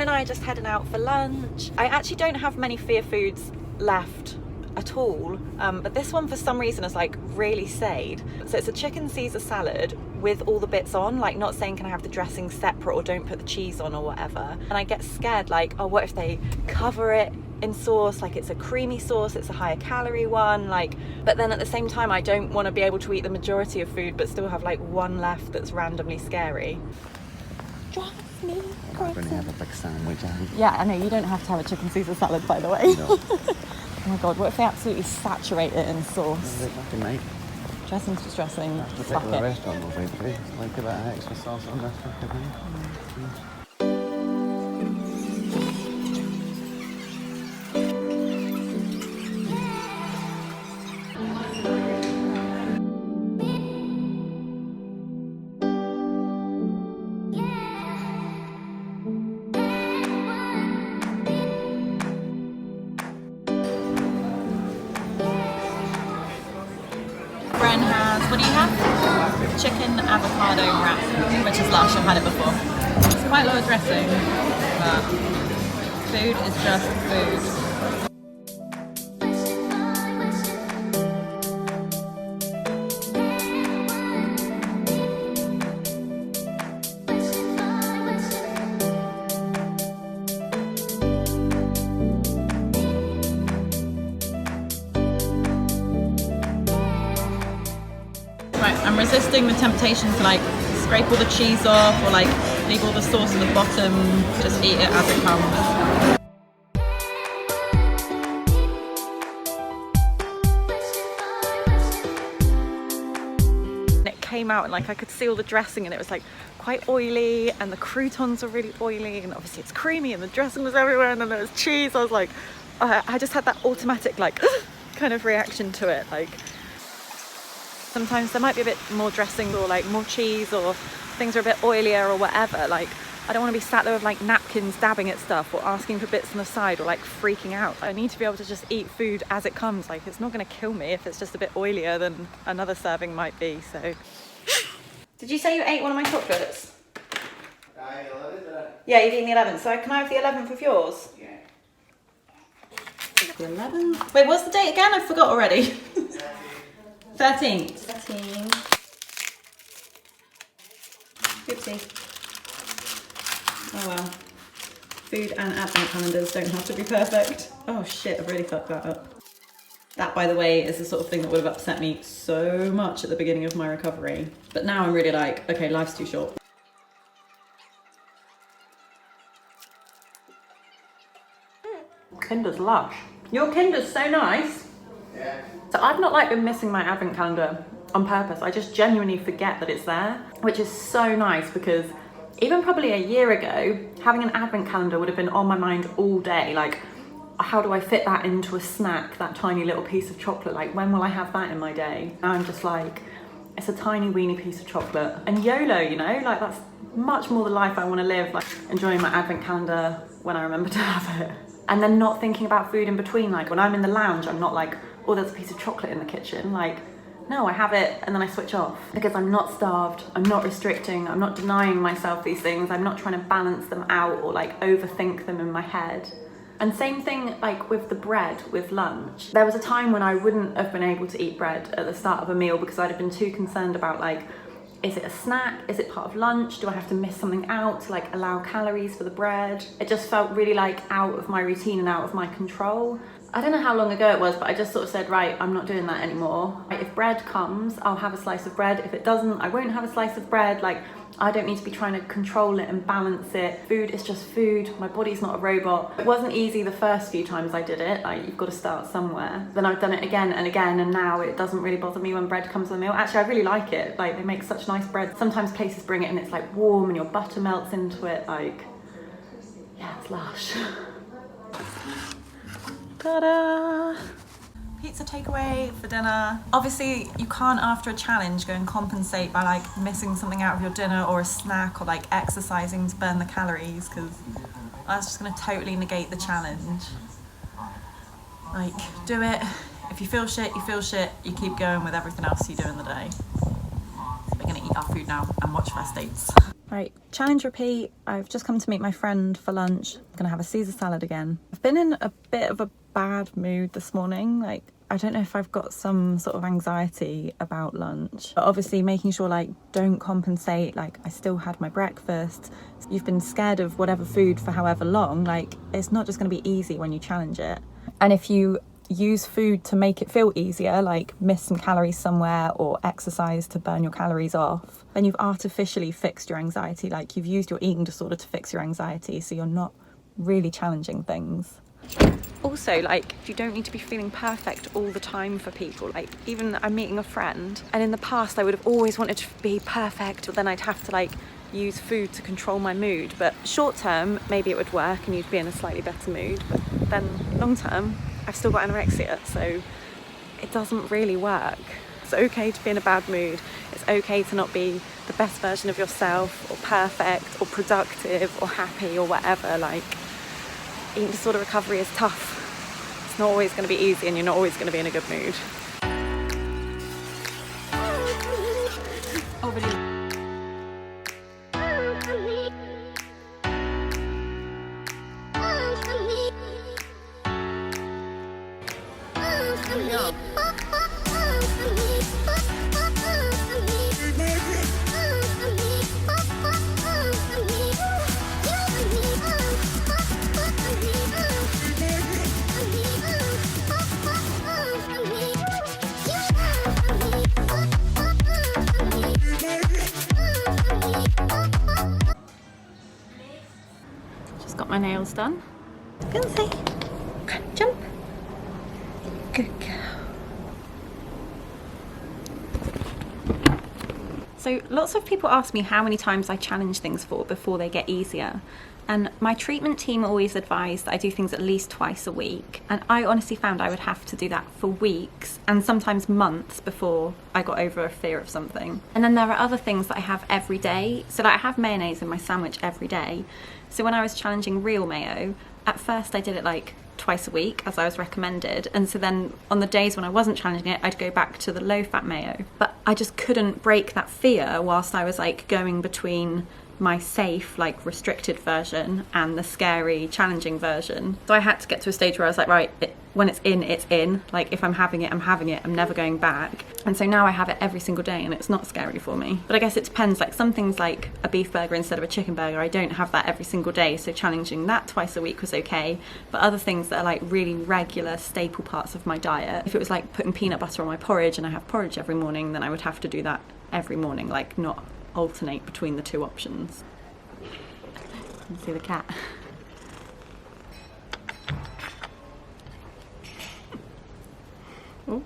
and I are just heading out for lunch. I actually don't have many fear foods left at all, but this one for some reason is like really stayed. So it's a chicken Caesar salad with all the bits on, like not saying can I have the dressing separate or don't put the cheese on or whatever. And I get scared, like, oh, what if they cover it in sauce, like it's a creamy sauce, it's a higher calorie one, like, but then at the same time I don't want to be able to eat the majority of food but still have like one left that's randomly scary. Drives me crazy. I'm gonna have a big sandwich, Yeah, I know, you don't have to have a chicken Caesar salad, by the way. No. Oh my god, what if they absolutely saturate it in sauce? Fucking mate. Dressing's just dressing. That's the Fuck particular it. restaurant will be, like a bit of extra sauce on this fucking thing. Bren has, what do you have? Chicken avocado wrap, which is lush, I've had it before. It's quite a lot of dressing, but food is just food. Right, I'm resisting the temptation to like scrape all the cheese off or like leave all the sauce at the bottom, just eat it as it comes. It came out and like I could see all the dressing and it was like quite oily and the croutons were really oily and obviously it's creamy and the dressing was everywhere and then there was cheese. I was like, I just had that automatic like kind of reaction to it, like. Sometimes there might be a bit more dressing or like more cheese or things are a bit oilier or whatever. Like I don't want to be sat there with like napkins dabbing at stuff or asking for bits on the side or like freaking out. I need to be able to just eat food as it comes. Like it's not going to kill me if it's just a bit oilier than another serving might be. So, did you say you ate one of my chocolates? Yeah, you've eaten the 11th. So can I have the 11th of yours? Yeah. The 11th. Wait, what's the date again? I forgot already. 13th. 13. Oopsie. Oh well. Food and advent calendars don't have to be perfect. Oh shit, I've really fucked that up. That, by the way, is the sort of thing that would have upset me so much at the beginning of my recovery. But now I'm really like, okay, life's too short. Kinder's lush. Your Kinder's so nice. Yeah. So I've not like been missing my advent calendar on purpose. I just genuinely forget that it's there, which is so nice because even probably a year ago, having an advent calendar would have been on my mind all day. Like, how do I fit that into a snack, that tiny little piece of chocolate? Like, when will I have that in my day? Now I'm just like, it's a tiny weeny piece of chocolate. And YOLO, you know, like that's much more the life I want to live, like enjoying my advent calendar when I remember to have it. And then not thinking about food in between. Like when I'm in the lounge, I'm not like, oh, there's a piece of chocolate in the kitchen. Like, no, I have it and then I switch off because I'm not starved, I'm not restricting, I'm not denying myself these things, I'm not trying to balance them out or like overthink them in my head. And same thing like with the bread with lunch. There was a time when I wouldn't have been able to eat bread at the start of a meal because I'd have been too concerned about like, is it a snack? Is it part of lunch? Do I have to miss something out to like allow calories for the bread? It just felt really like out of my routine and out of my control. I don't know how long ago it was, but I just sort of said, right, I'm not doing that anymore. If bread comes, I'll have a slice of bread. If it doesn't, I won't have a slice of bread. Like, I don't need to be trying to control it and balance it. Food is just food. My body's not a robot. It wasn't easy the first few times I did it. Like, you've got to start somewhere. Then I've done it again and again, and now it doesn't really bother me when bread comes with the meal. Actually, I really like it. Like, they make such nice bread. Sometimes places bring it and it's like warm and your butter melts into it. Like, yeah, it's lush. Ta-da! Pizza takeaway for dinner. Obviously, you can't after a challenge go and compensate by like missing something out of your dinner or a snack or like exercising to burn the calories because that's just going to totally negate the challenge. Like, do it. If you feel shit, you feel shit. You keep going with everything else you do in the day. We're going to eat our food now and watch First Dates. Right, challenge repeat. I've just come to meet my friend for lunch. I'm gonna have a Caesar salad again. I've been in a bit of a bad mood this morning. Like, I don't know if I've got some sort of anxiety about lunch, but obviously making sure like don't compensate. Like, I still had my breakfast. You've been scared of whatever food for however long. Like, it's not just gonna be easy when you challenge it. And if you use food to make it feel easier, like miss some calories somewhere or exercise to burn your calories off, then you've artificially fixed your anxiety. Like, you've used your eating disorder to fix your anxiety, so you're not really challenging things. Also, like, you don't need to be feeling perfect all the time for people. Like, even I'm meeting a friend, and in the past I would have always wanted to be perfect, but then I'd have to like use food to control my mood. But short term, maybe it would work and you'd be in a slightly better mood, but then long term, I've still got anorexia, so it doesn't really work. It's okay to be in a bad mood. It's okay to not be the best version of yourself, or perfect, or productive, or happy, or whatever. Like, eating disorder recovery is tough. It's not always going to be easy, and you're not always going to be in a good mood. Oh, really? Just got my nails done. Go and see. Jump. Good girl. So lots of people ask me how many times I challenge things for before they get easier. And my treatment team always advised that I do things at least twice a week. And I honestly found I would have to do that for weeks and sometimes months before I got over a fear of something. And then there are other things that I have every day. So like, I have mayonnaise in my sandwich every day. So when I was challenging real mayo, at first I did it like twice a week as I was recommended, and so then on the days when I wasn't challenging it, I'd go back to the low fat mayo. But I just couldn't break that fear whilst I was like going between my safe, like restricted version and the scary, challenging version. So I had to get to a stage where I was like, right, when it's in, it's in. Like, if I'm having it, I'm having it. I'm never going back. And so now I have it every single day and it's not scary for me. But I guess it depends. Like, some things like a beef burger instead of a chicken burger, I don't have that every single day. So challenging that twice a week was okay. But other things that are like really regular staple parts of my diet, if it was like putting peanut butter on my porridge and I have porridge every morning, then I would have to do that every morning, like not alternate between the two options. You can see the cat. Oh,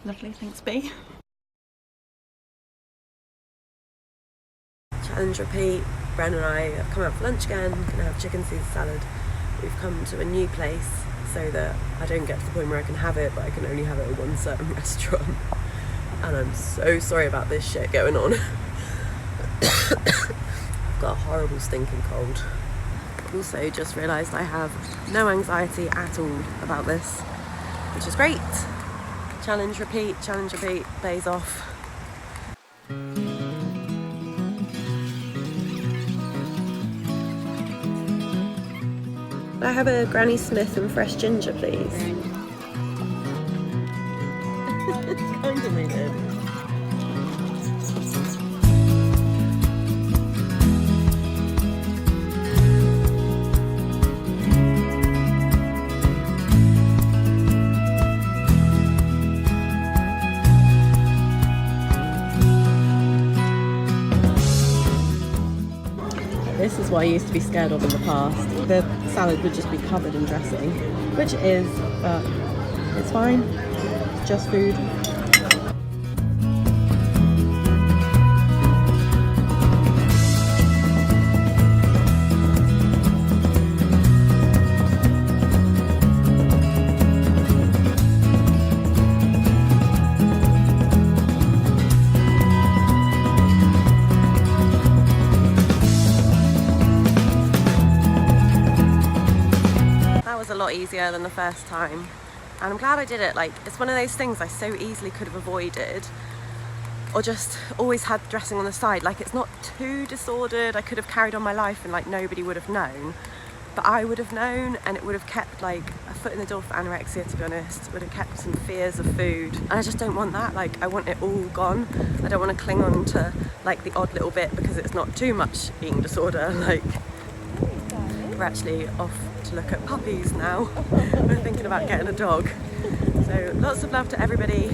lovely, thanks B. Challenge repeat. Bren and I have come out for lunch again, gonna have chicken Caesar salad. We've come to a new place so that I don't get to the point where I can have it, but I can only have it at one certain restaurant. And I'm so sorry about this shit going on. I've got a horrible stinking cold. Also just realised I have no anxiety at all about this, which is great. Challenge repeat, pays off. I have a Granny Smith and fresh ginger, please. Kind of needed. This is what I used to be scared of in the past. The salad would just be covered in dressing, which it is, but it's fine. It's just food. A lot easier than the first time, and I'm glad I did it. Like, it's one of those things I so easily could have avoided, or just always had dressing on the side. Like, it's not too disordered. I could have carried on my life and like nobody would have known, but I would have known, and it would have kept like a foot in the door for anorexia, to be honest. It would have kept some fears of food, and I just don't want that. Like, I want it all gone. I don't want to cling on to like the odd little bit because it's not too much eating disorder. Like, we're actually off to look at puppies now. We're thinking about getting a dog. So lots of love to everybody.